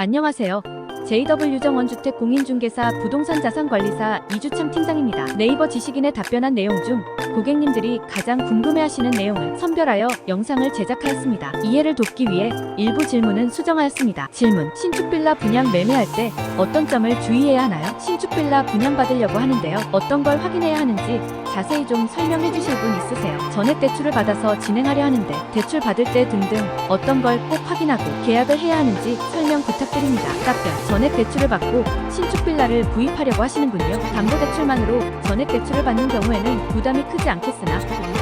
안녕하세요. JW정원주택 공인중개사 부동산 자산관리사 이주창 팀장입니다. 네이버 지식인에 답변한 내용 중 고객님들이 가장 궁금해하시는 내용을 선별하여 영상을 제작하였습니다. 이해를 돕기 위해 일부 질문은 수정하였습니다. 질문: 신축 빌라 분양 매매할 때 어떤 점을 주의해야 하나요? 신축 빌라 분양받으려고 하는데요. 어떤 걸 확인해야 하는지 자세히 좀 설명해 주실 분 있으세요? 전액 대출을 받아서 진행하려 하는데 대출 받을 때 등등 어떤 걸 꼭 확인하고 계약을 해야 하는지 설명 부탁드립니다. 답변: 전액 대출을 받고 신축 빌라를 구입하려고 하시는군요. 담보대출만으로 전액 대출을 받는 경우에는 부담이 크지 않겠으나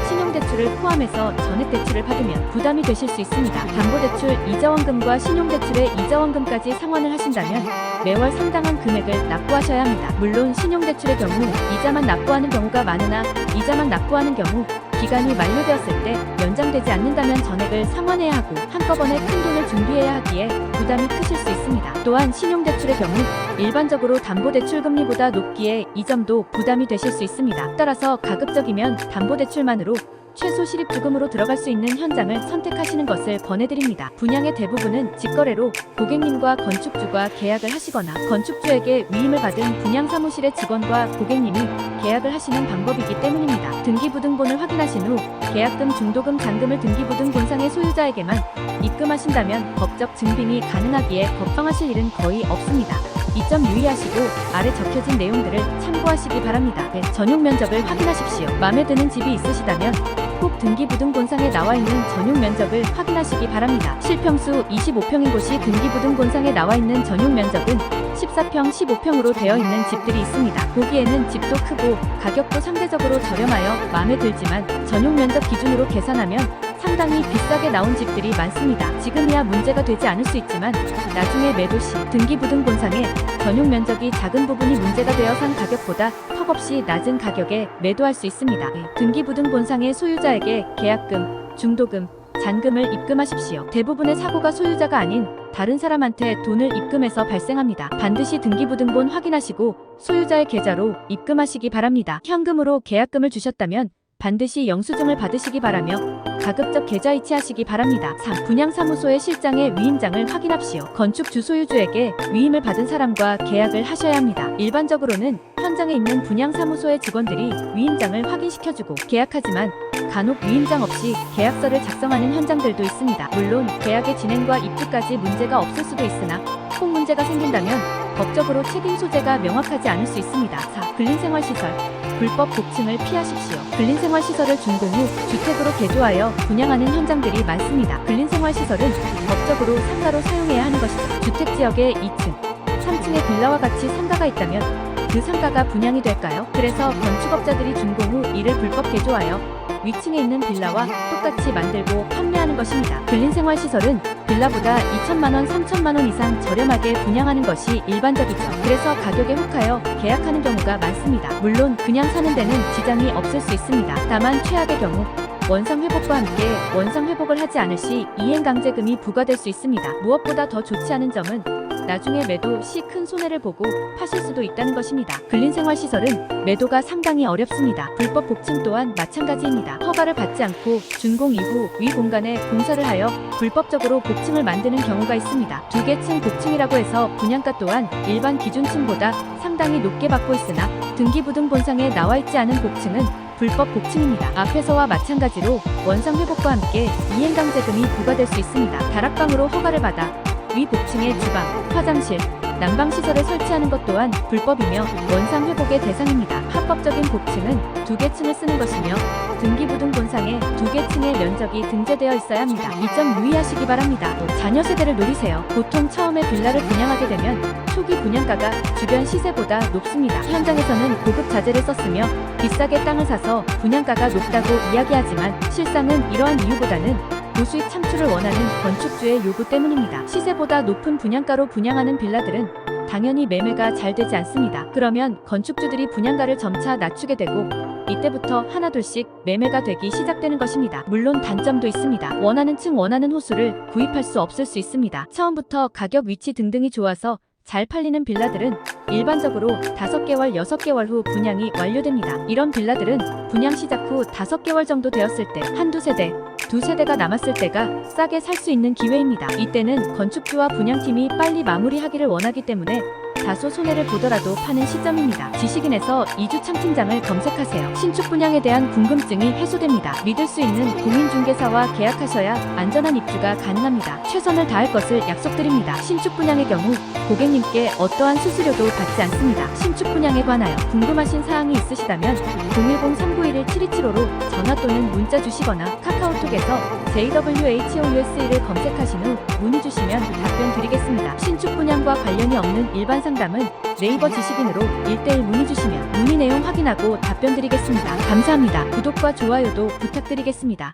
신용대출을 포함해서 전액 대출을 받으면 부담이 되실 수 있습니다. 담보대출 이자원금과 신용대출의 이자원금까지 상환을 하신다면 매월 상당한 금액을 납부하셔야 합니다. 물론 신용대출의 경우 이자만 납부하는 경우가 많으나 이자만 납부하는 경우 기간이 만료되었을 때 연장되지 않는다면 전액을 상환해야 하고 한꺼번에 큰 돈을 준비해야 하기에 부담이 크실 수 있습니다. 또한 신용대출의 경우 일반적으로 담보대출 금리보다 높기에 이 점도 부담이 되실 수 있습니다. 따라서 가급적이면 담보대출만으로 최소 실입주금으로 들어갈 수 있는 현장을 선택하시는 것을 권해드립니다. 분양의 대부분은 직거래로 고객님과 건축주가 계약을 하시거나 건축주에게 위임을 받은 분양사무실의 직원과 고객님이 계약을 하시는 방법이기 때문입니다. 등기부등본을 확인하신 후 계약금, 중도금, 잔금을 등기부등본상의 소유자에게만 입금하신다면 법적 증빙이 가능하기에 걱정하실 일은 거의 없습니다. 이 점 유의하시고 아래 적혀진 내용들을 참고하시기 바랍니다. 전용 면적을 확인하십시오. 마음에 드는 집이 있으시다면 꼭 등기부등본상에 나와 있는 전용 면적을 확인하시기 바랍니다. 실평수 25평인 곳이 등기부등본상에 나와 있는 전용 면적은 14평, 15평으로 되어 있는 집들이 있습니다. 보기에는 집도 크고 가격도 상대적으로 저렴하여 마음에 들지만 전용 면적 기준으로 계산하면 상당히 비싸게 나온 집들이 많습니다. 지금이야 문제가 되지 않을 수 있지만 나중에 매도 시 등기부등본상에 전용 면적이 작은 부분이 문제가 되어 산 가격보다 턱없이 낮은 가격에 매도할 수 있습니다. 등기부등본상의 소유자에게 계약금, 중도금, 잔금을 입금하십시오. 대부분의 사고가 소유자가 아닌 다른 사람한테 돈을 입금해서 발생합니다. 반드시 등기부등본 확인하시고 소유자의 계좌로 입금하시기 바랍니다. 현금으로 계약금을 주셨다면 반드시 영수증을 받으시기 바라며 가급적 계좌 이체하시기 바랍니다. 3. 분양사무소의 실장의 위임장을 확인합시오. 건축주 소유주에게 위임을 받은 사람과 계약을 하셔야 합니다. 일반적으로는 현장에 있는 분양사무소의 직원들이 위임장을 확인시켜주고 계약하지만 간혹 위임장 없이 계약서를 작성하는 현장들도 있습니다. 물론 계약의 진행과 입주까지 문제가 없을 수도 있으나 꼭 문제가 생긴다면 법적으로 책임 소재가 명확하지 않을 수 있습니다. 4. 근린생활시설 불법 복층을 피하십시오. 근린생활시설을 준공 후 주택으로 개조하여 분양하는 현장들이 많습니다. 근린생활시설은 법적으로 상가로 사용해야 하는 것이죠. 주택지역에 2층, 3층의 빌라와 같이 상가가 있다면 그 상가가 분양이 될까요? 그래서 건축업자들이 준공 후 이를 불법 개조하여 위층에 있는 빌라와 똑같이 만들고 판매하는 것입니다. 근린생활시설은 빌라보다 2천만원, 3천만원 이상 저렴하게 분양하는 것이 일반적이죠. 그래서 가격에 혹하여 계약하는 경우가 많습니다. 물론 그냥 사는 데는 지장이 없을 수 있습니다. 다만 최악의 경우 원상회복과 함께 원상회복을 하지 않을 시 이행강제금이 부과될 수 있습니다. 무엇보다 더 좋지 않은 점은 나중에 매도 시 큰 손해를 보고 파실 수도 있다는 것입니다. 근린생활시설은 매도가 상당히 어렵습니다. 불법 복층 또한 마찬가지입니다. 허가를 받지 않고 준공 이후 위 공간에 공사를 하여 불법적으로 복층을 만드는 경우가 있습니다. 2개 층 복층이라고 해서 분양가 또한 일반 기준층보다 상당히 높게 받고 있으나 등기부등본상에 나와 있지 않은 복층은 불법 복층입니다. 앞에서와 마찬가지로 원상회복과 함께 이행강제금이 부과될 수 있습니다. 다락방으로 허가를 받아 위 복층에 주방, 화장실, 난방시설을 설치하는 것 또한 불법이며 원상회복의 대상입니다. 합법적인 복층은 2개 층을 쓰는 것이며 등기부등본상에 2개 층의 면적이 등재되어 있어야 합니다. 이 점 유의하시기 바랍니다. 자녀 세대를 노리세요. 보통 처음에 빌라를 분양하게 되면 초기 분양가가 주변 시세보다 높습니다. 현장에서는 고급 자재를 썼으며 비싸게 땅을 사서 분양가가 높다고 이야기하지만 실상은 이러한 이유보다는 고수익 창출을 원하는 건축주의 요구 때문입니다. 시세보다 높은 분양가로 분양하는 빌라들은 당연히 매매가 잘 되지 않습니다. 그러면 건축주들이 분양가를 점차 낮추게 되고 이때부터 하나둘씩 매매가 되기 시작되는 것입니다. 물론 단점도 있습니다. 원하는 층, 원하는 호수를 구입할 수 없을 수 있습니다. 처음부터 가격, 위치 등등이 좋아서 잘 팔리는 빌라들은 일반적으로 5개월, 6개월 후 분양이 완료됩니다. 이런 빌라들은 분양 시작 후 5개월 정도 되었을 때 한두 세대, 두 세대가 남았을 때가 싸게 살 수 있는 기회입니다. 이때는 건축주와 분양팀이 빨리 마무리하기를 원하기 때문에 다소 손해를 보더라도 파는 시점입니다. 지식인에서 이주창 팀장을 검색하세요. 신축 분양에 대한 궁금증이 해소됩니다. 믿을 수 있는 공인중개사와 계약하셔야 안전한 입주가 가능합니다. 최선을 다할 것을 약속드립니다. 신축 분양의 경우 고객님께 어떠한 수수료도 받지 않습니다. 신축 분양에 관하여 궁금하신 사항이 있으시다면 010-3911-7275로 전화 또는 문자 주시거나 카카오톡에서 JWHOUSA를 검색하신 후 문의 주시면 답변 드리겠습니다. 신축 분양과 관련이 없는 일반 상담은 네이버 지식인으로 1:1 문의 주시면 문의 내용 확인하고 답변 드리겠습니다. 감사합니다. 구독과 좋아요도 부탁드리겠습니다.